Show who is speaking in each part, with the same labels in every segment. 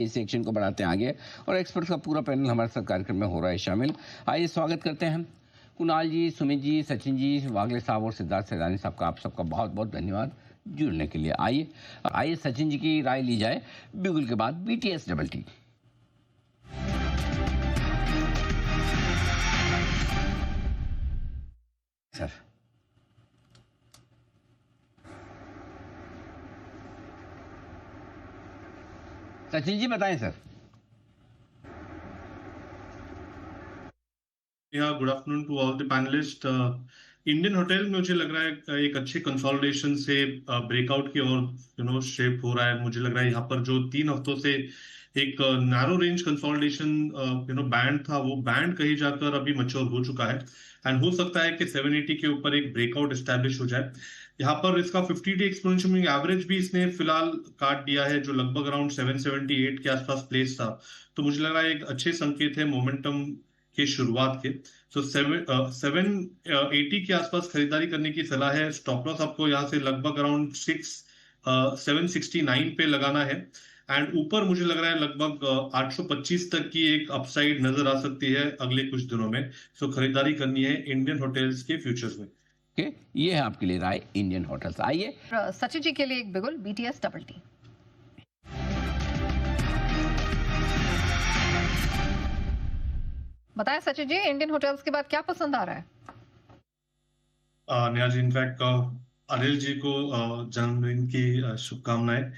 Speaker 1: इस सेक्शन को बढ़ाते हैं आगे और एक्सपर्ट्स का पूरा पैनल हमारे साथ कार्यक्रम में हो रहा है शामिल। आइए स्वागत करते हैं कुणाल जी, सुमित जी, सचिन जी, वागले साहब और सिद्धार्थ सैदानी साहब का। आप सबका बहुत बहुत धन्यवाद जुड़ने के लिए। आइए सचिन जी की राय ली जाए बिगुल के बाद BTS double T. Sir Sachin ji बताएं sir.
Speaker 2: Good afternoon to all the panellist. Indian hotel में मुझे लग रहा है एक अच्छे कंसोलिडेशन से ब्रेकआउट की ओर शेप हो रहा है। मुझे लग रहा है यहाँ पर जो 3 हफ्तों से एक नैरो रेंज कंसोलिडेशन बैंड था, वो बैंड कहीं जाकर अभी मैच्योर हो चुका है एंड हो सकता है कि 780 के ऊपर एक ब्रेकआउट एस्टैब्लिश हो जाए। यहाँ पर इसका 50 डे एक्सपोनेंशियल मूविंग एवरेज भी इसने फिलहाल काट दिया है, जो लगभग अराउंड 778 के आसपास प्लेस था। तो मुझे लग रहा है एक अच्छे संकेत है मोमेंटम के शुरुआत के। तो 780 के आसपास खरीदारी करने की सलाह है। स्टॉप लॉस आपको यहाँ से लगभग अराउंड 769 पे लगाना है एंड ऊपर मुझे लग रहा है लगभग 825 तक की एक अपसाइड नजर आ सकती है अगले कुछ दिनों में। सो खरीदारी करनी है इंडियन होटल्स के फ्यूचर्स में।
Speaker 1: ये है आपके लिए राय इंडियन होटल्स। आइए
Speaker 3: सचिन जी के लिए एक बिगुल BTS डबल टी। बताएं सचिन जी, इंडियन होटल्स के बाद क्या पसंद आ रहा है?
Speaker 2: नेहा जी, इनफैक्ट अनिल जी को जन्मदिन की शुभकामनाएं।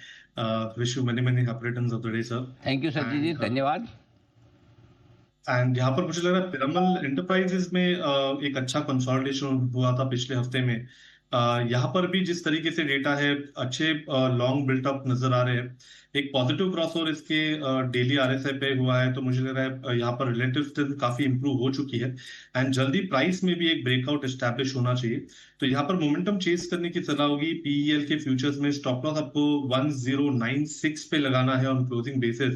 Speaker 2: Wish you many many happy returns of the day sir.
Speaker 1: Thank you Sachin ji, धन्यवाद।
Speaker 2: एंड यहाँ पर मुझे लग रहा है पिरामल एंटरप्राइजेस में एक अच्छा कंसोलिडेशन हुआ था पिछले हफ्ते में। यहाँ पर भी जिस तरीके से डेटा है, अच्छे लॉन्ग बिल्टअप नजर आ रहे हैं। एक पॉजिटिव क्रॉसओवर इसके डेली RSI पे हुआ है, तो मुझे लग रहा है यहाँ पर रिलेटिव स्ट्रेंथ काफी इंप्रूव हो चुकी है एंड जल्दी प्राइस में भी एक ब्रेकआउट एस्टैब्लिश होना चाहिए। तो यहाँ पर मोमेंटम चेस करने की सलाह होगी। PEL के फ्यूचर्स में स्टॉप लॉस आपको 1096 पे लगाना है ऑन क्लोजिंग बेसिस।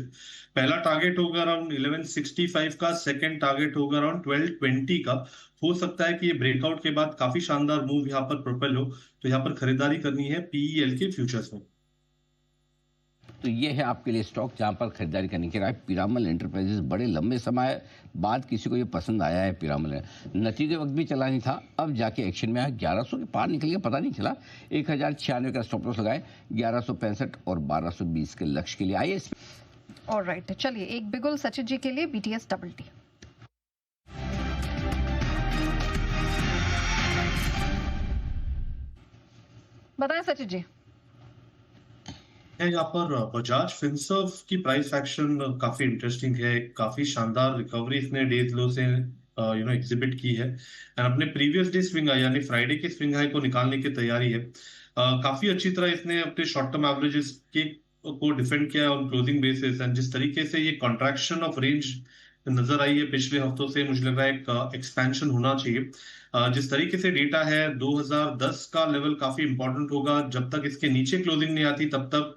Speaker 2: पहला टारगेट होगा अराउंड 1165 का, सेकंड टारगेट होगा अराउंड 1220 का। हो सकता है कि ये ब्रेकआउट के बाद काफी शानदार मूव यहाँ पर प्रोपेल हो, तो यहाँ पर खरीदारी करनी है PEL के फ्यूचर्स में।
Speaker 1: तो ये है आपके लिए स्टॉक जहां पर खरीदारी करने की राय। पिरामल एंटरप्राइजेस बड़े लंबे समय बाद किसी को ये पसंद आया है। पिरामल नतीजे वक्त भी चला नहीं था, अब जाके एक्शन में आया। 1100 के पार निकल गया, पता नहीं चला। 1096 का स्टॉप लॉस लगाए, 1165 और 1220 के लक्ष्य के लिए। आइए
Speaker 3: ऑलराइट, चलिए एक बिगुल सचिन जी के लिए BTS डबल टी। बताएं सचिन जी।
Speaker 2: यहाँ पर बजाज फिनसर्व की प्राइस एक्शन काफी इंटरेस्टिंग है। काफी शानदार रिकवरी इसने डेज लो से एग्जिबिट की है एंड अपने प्रीवियस डे स्विंग हाई यानी फ्राइडे के स्विंग हाई को निकालने की तैयारी है। काफी अच्छी तरह इसने अपने शॉर्ट टर्म एवरेजेस के को डिफेंड किया ऑन क्लोजिंग बेसिस एंड जिस तरीके से ये कॉन्ट्रैक्शन ऑफ रेंज नजर आई है पिछले हफ्तों से, मुझे लग रहा है एक एक्सपेंशन होना चाहिए। जिस तरीके से डेटा है, 2010 का लेवल काफी इंपॉर्टेंट होगा। जब तक इसके नीचे क्लोजिंग नहीं आती तब तक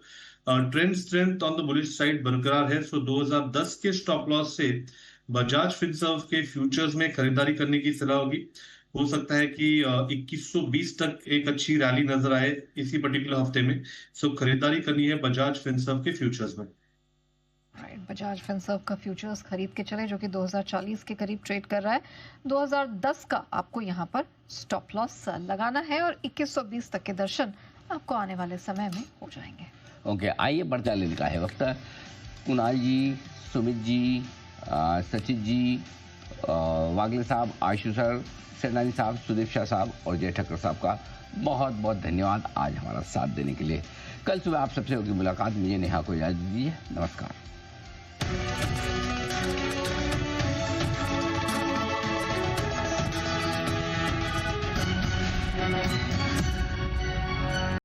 Speaker 2: trend strength on the bullish side बरकरार है। सो 2010 के स्टॉप लॉस से बजाज फिनसर्व के फ्यूचर्स में खरीदारी करने की सलाह होगी। हो सकता है कि 2120 तक एक अच्छी रैली नजर आए इसी पर्टिकुलर हफ्ते में। सो खरीदारी करनी है बजाज फिनसर्व के फ्यूचर्स में।
Speaker 3: बजाज फिनसर्व का फ्यूचर्स खरीद के चले, जो कि 2040 के करीब ट्रेड कर रहा है। 2010 का आपको यहाँ पर स्टॉप लॉस लगाना है और 2120 तक के दर्शन आपको आने वाले समय में हो जाएंगे।
Speaker 1: ओके, आइए बढ़ता लेने का है वक्त। कुणाल जी, सुमित जी, सचिन जी, वागले साहब, आशु सर, सैदानी साहब, सुदीप शाह साहब और जय ठक्कर साहब का बहुत बहुत धन्यवाद आज हमारा साथ देने के लिए। कल सुबह आप सबसे होगी मुलाकात। मुझे नेहा को इजाजत दीजिए। नमस्कार।